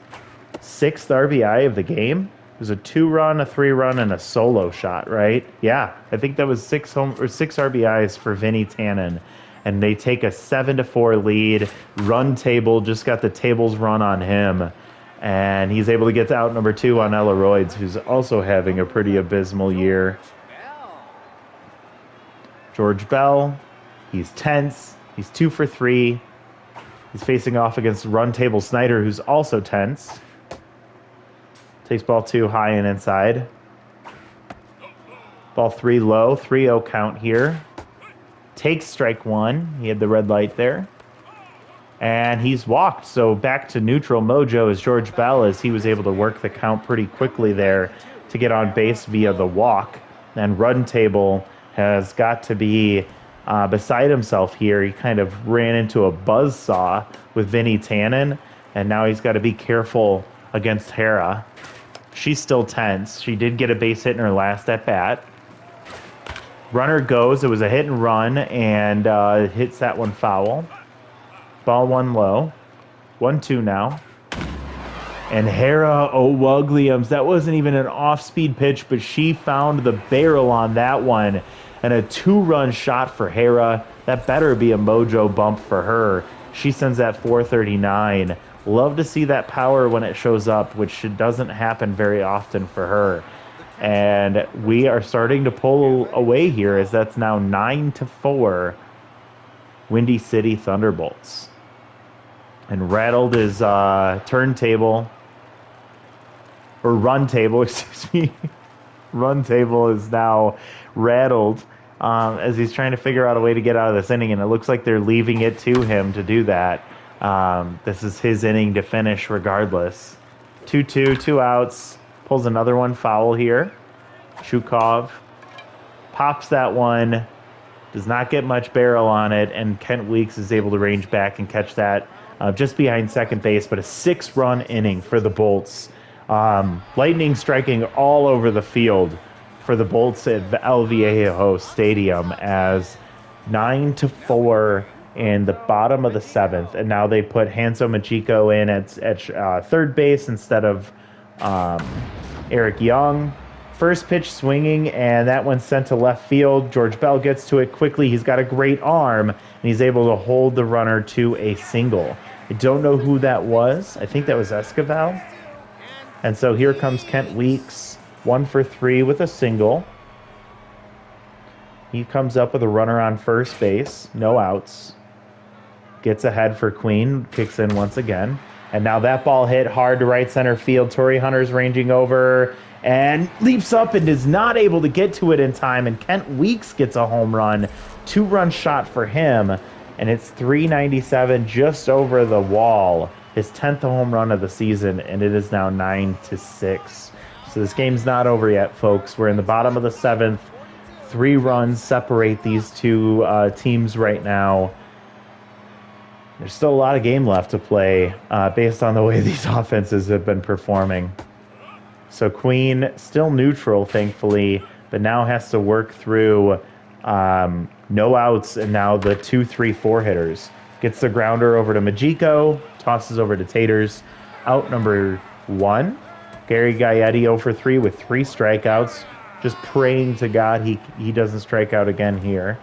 6th RBI of the game? It was a 2-run, a 3-run, and a solo shot, right? Yeah, I think that was 6 RBIs for Vinny Tannen. And they take a 7-4 lead. Run Table just got the tables run on him. And he's able to get out number 2 on Ella Royds, who's also having a pretty abysmal year. George Bell, he's tense. He's 2-for-3. He's facing off against Run Table Snyder, who's also tense. Takes ball 2 high and inside. Ball 3 low, 3-0 count here. Takes strike 1. He had the red light there. And he's walked, so back to neutral mojo is George Bell, as he was able to work the count pretty quickly there to get on base via the walk. And Run Table has got to be beside himself here. He kind of ran into a buzzsaw with Vinny Tannen, and now he's got to be careful against Hera. She's still tense. She did get a base hit in her last at-bat. Runner goes. It was a hit and run, and hits that one foul. Ball 1 low. 1-2 now. And Hera O'Wugliams, that wasn't even an off-speed pitch, but she found the barrel on that one. And a 2-run shot for Hera. That better be a mojo bump for her. She sends that 439. Love to see that power when it shows up, which doesn't happen very often for her. And we are starting to pull away here, as that's now 9-4 Windy City Thunderbolts. And rattled is turntable, or run table, excuse me. Run table is now rattled as he's trying to figure out a way to get out of this inning, and it looks like they're leaving it to him to do that. This is his inning to finish regardless. 2-2, 2 outs, pulls another one foul here. Shukov pops that one, does not get much barrel on it, and Kent Weeks is able to range back and catch that just behind second base, but a 6-run inning for the Bolts. Lightning striking all over the field for the Bolts at El Viejo Stadium, as 9-4 in the bottom of the 7th, and now they put Hanso Machiko in at third base instead of Eric Young. First pitch swinging, and that one's sent to left field. George Bell gets to it quickly. He's got a great arm, and he's able to hold the runner to a single. I don't know who that was. I think that was Escobar. And so here comes Kent Weeks, 1-for-3 with a single. He comes up with a runner on first base, no outs. gets ahead for Queen, kicks in once again. And now that ball hit hard to right center field. Torrey Hunter's ranging over and leaps up and is not able to get to it in time. And Kent Weeks gets a home run. 2-run shot for him. And it's 397 just over the wall. His 10th home run of the season, and it is now 9-6. So this game's not over yet, folks. We're in the bottom of the 7th. 3 runs separate these two teams right now. There's still a lot of game left to play based on the way these offenses have been performing. So Queen still neutral, thankfully, but now has to work through no outs and now the 2-3-4 hitters. Gets the grounder over to Majiko, tosses over to Taters. Out number 1. Gary Gaetti 0 for 3 with 3 strikeouts. Just praying to God he doesn't strike out again here.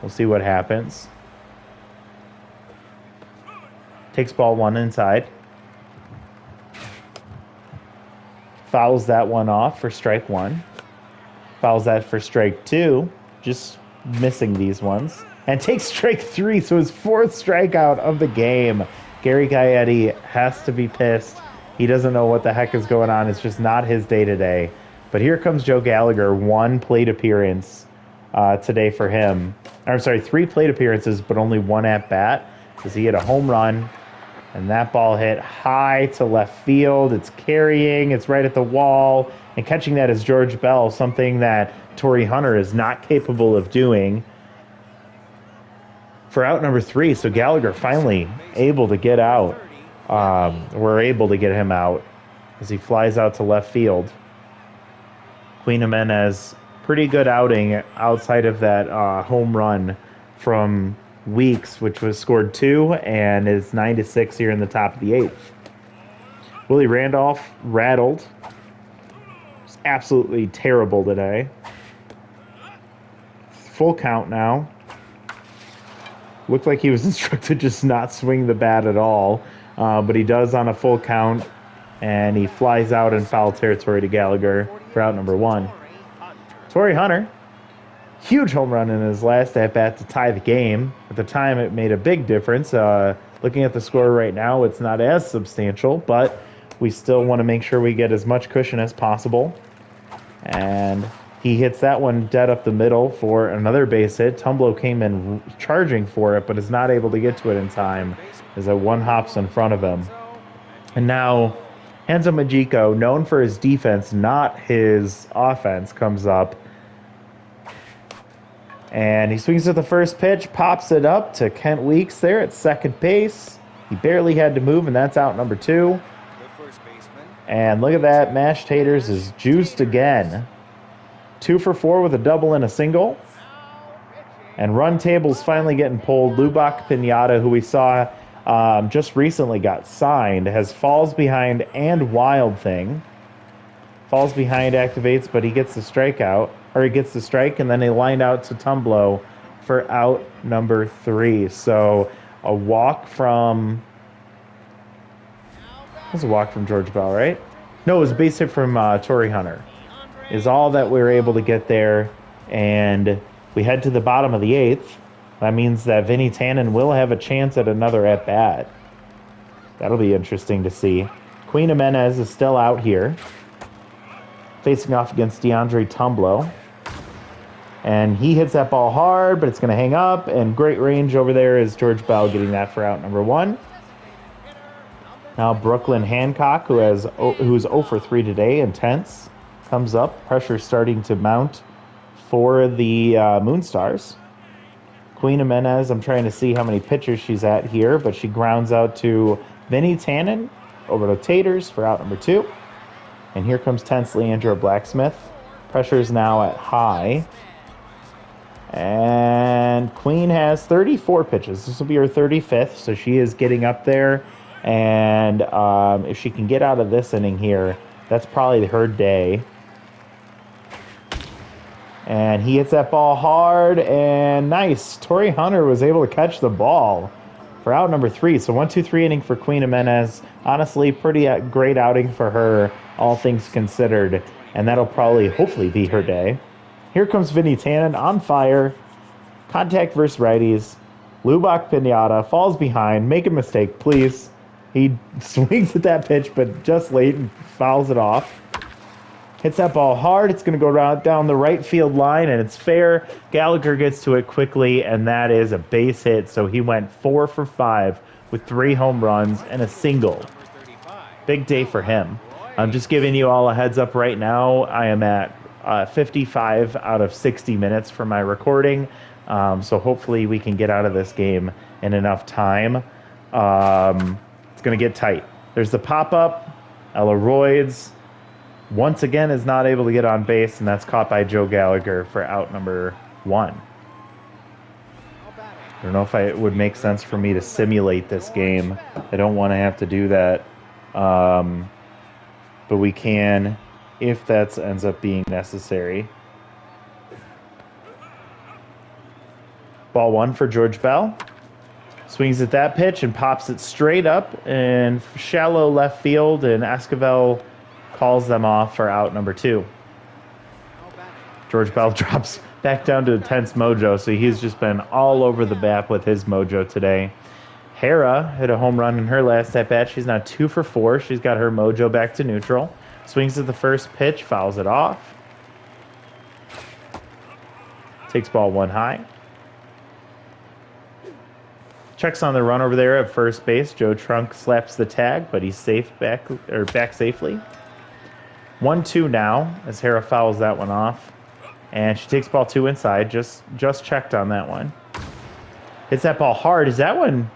We'll see what happens. Takes ball 1 inside. Fouls that one off for strike 1. Fouls that for strike 2. Just missing these ones. And takes strike 3, so his 4th strikeout of the game. Gary Gaetti has to be pissed. He doesn't know what the heck is going on. It's just not his day today. But here comes Joe Gallagher. 1 plate appearance today for him. I'm sorry, 3 plate appearances, but only 1 at-bat. Because he hit a home run. And that ball hit high to left field. It's carrying. It's right at the wall. And catching that is George Bell, something that Torrey Hunter is not capable of doing. For out number 3, so Gallagher finally able to get out. We're able to get him out as he flies out to left field. Queen Jimenez, pretty good outing outside of that home run from Weeks, which was scored 2, and is 9-6 here in the top of the 8th. Willie Randolph rattled. It's absolutely terrible today. Full count now. Looked like he was instructed just not swing the bat at all, but he does on a full count, and he flies out in foul territory to Gallagher for out number 1. Torrey Hunter, huge home run in his last at-bat to tie the game. At the time, it made a big difference. Looking at the score right now, it's not as substantial, but we still want to make sure we get as much cushion as possible. And he hits that one dead up the middle for another base hit. Tumblo came in charging for it, but is not able to get to it in time as that one hops in front of him. And now, Hanzo Majiko, known for his defense, not his offense, comes up. And he swings at the first pitch, pops it up to Kent Weeks there at second base. He barely had to move, and that's out number 2. And look at that, Mashed Taters is juiced again. 2 for 4 with a double and a single. And run table's finally getting pulled. Lubak Pinata, who we saw just recently got signed, has falls behind and Wild Thing. Falls behind activates, but he gets the strikeout. Or he gets the strike, and then they line out to Tumblo for out number 3. So a walk from... It was a walk from George Bell, right? No, it was a base hit from Torrey Hunter. Is all that we were able to get there. And we head to the bottom of the 8th. That means that Vinny Tannen will have a chance at another at-bat. That'll be interesting to see. Queen Jimenez is still out here, facing off against DeAndre Tumblo. And he hits that ball hard, but it's going to hang up. And great range over there is George Bell getting that for out number 1. Now Brooklyn Hancock, who's 0 for 3 today, intense, comes up. Pressure starting to mount for the Moonstars. Queen Jimenez, I'm trying to see how many pitchers she's at here, but she grounds out to Vinny Tannen over to Taters for out number 2. And here comes tense Leandra Blacksmith. Pressure is now at high. And Queen has 34 pitches. This will be her 35th, so she is getting up there. And if she can get out of this inning here, that's probably her day. And he hits that ball hard and nice. Torrey Hunter was able to catch the ball for out number 3. So 1-2-3 inning for Queen Jimenez. Honestly, pretty great outing for her, all things considered. And that'll probably, hopefully, be her day. Here comes Vinny Tannen on fire. Contact versus righties. Lubak Pinata falls behind. Make a mistake, please. He swings at that pitch, but just late and fouls it off. Hits that ball hard. It's going to go down the right field line, and it's fair. Gallagher gets to it quickly, and that is a base hit. So he went 4 for 5 with 3 home runs and a single. Big day for him. I'm just giving you all a heads up right now. I am at 55 out of 60 minutes for my recording. So hopefully we can get out of this game in enough time. It's going to get tight. There's the pop-up. Ella Royds once again is not able to get on base, and that's caught by Joe Gallagher for out number 1. I don't know if it would make sense for me to simulate this game. I don't want to have to do that. But we can if that ends up being necessary. Ball 1 for George Bell. Swings at that pitch and pops it straight up in shallow left field, and Esquivel calls them off for out number 2. George Bell drops back down to a tense mojo, so he's just been all over the bat with his mojo today. Hera hit a home run in her last at-bat. She's now 2 for 4. She's got her mojo back to neutral. Swings at the first pitch, fouls it off. Takes ball 1 high. Checks on the run over there at first base. Joe Trunk slaps the tag, but he's safe back safely. 1-2 now as Hera fouls that one off. And she takes ball 2 inside. Just checked on that one. Hits that ball hard. Is that one?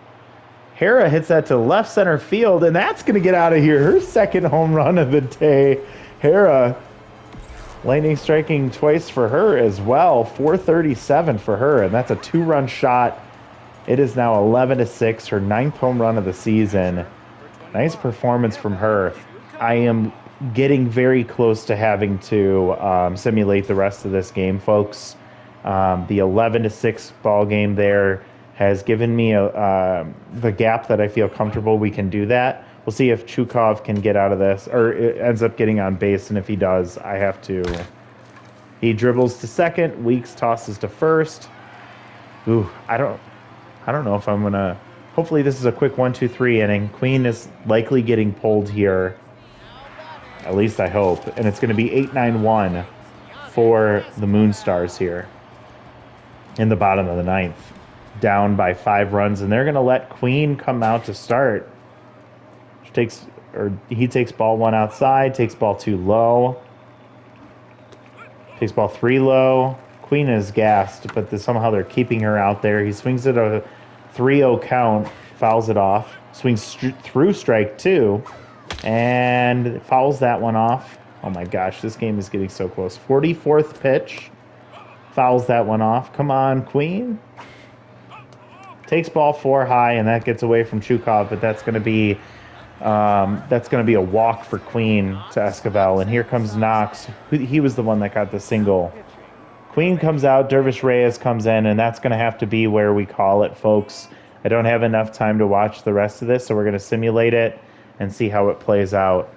Hera hits that to left center field, and that's going to get out of here. Her second home run of the day. Hera, lightning striking twice for her as well. 437 for her, and that's a 2-run shot. It is now 11-6, her 9th home run of the season. Nice performance from her. I am getting very close to having to simulate the rest of this game, folks. The 11-6 ball game there has given me the gap that I feel comfortable we can do that. We'll see if Chukov can get out of this, or it ends up getting on base, and if he does, I have to. He dribbles to second. Weeks tosses to first. Ooh, I don't know if I'm gonna. Hopefully, this is a quick 1-2-3 inning. Queen is likely getting pulled here. At least I hope, and it's going to be 8-9-1 for the Moonstars here in the bottom of the 9th. Down by 5 runs, and they're going to let Queen come out to start. He takes ball 1 outside, takes ball 2 low, takes ball 3 low. Queen is gassed, but somehow they're keeping her out there. He swings at a 3-0 count, fouls it off, swings through strike 2, and fouls that one off. Oh my gosh, this game is getting so close. 44th pitch, fouls that one off. Come on, Queen. Takes ball 4 high, and that gets away from Chukov, but that's going to be a walk for Queen to Esquivel. And here comes Knox. He was the one that got the single. Queen comes out, Dervish Reyes comes in, and that's going to have to be where we call it, folks. I don't have enough time to watch the rest of this, so we're going to simulate it and see how it plays out.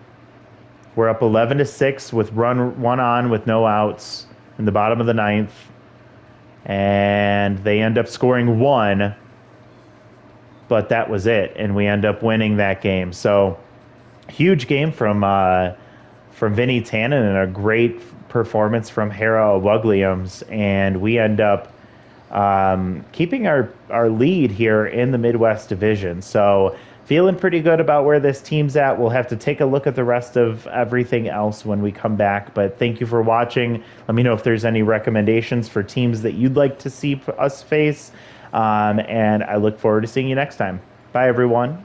We're up 11-6 with run 1 on with no outs in the bottom of the 9th, and they end up scoring 1. But that was it, and we end up winning that game. So, huge game from Vinny Tannen, and a great performance from Hera Williams, and we end up keeping our lead here in the Midwest Division. So, feeling pretty good about where this team's at. We'll have to take a look at the rest of everything else when we come back. But thank you for watching. Let me know if there's any recommendations for teams that you'd like to see us face. And I look forward to seeing you next time. Bye, everyone.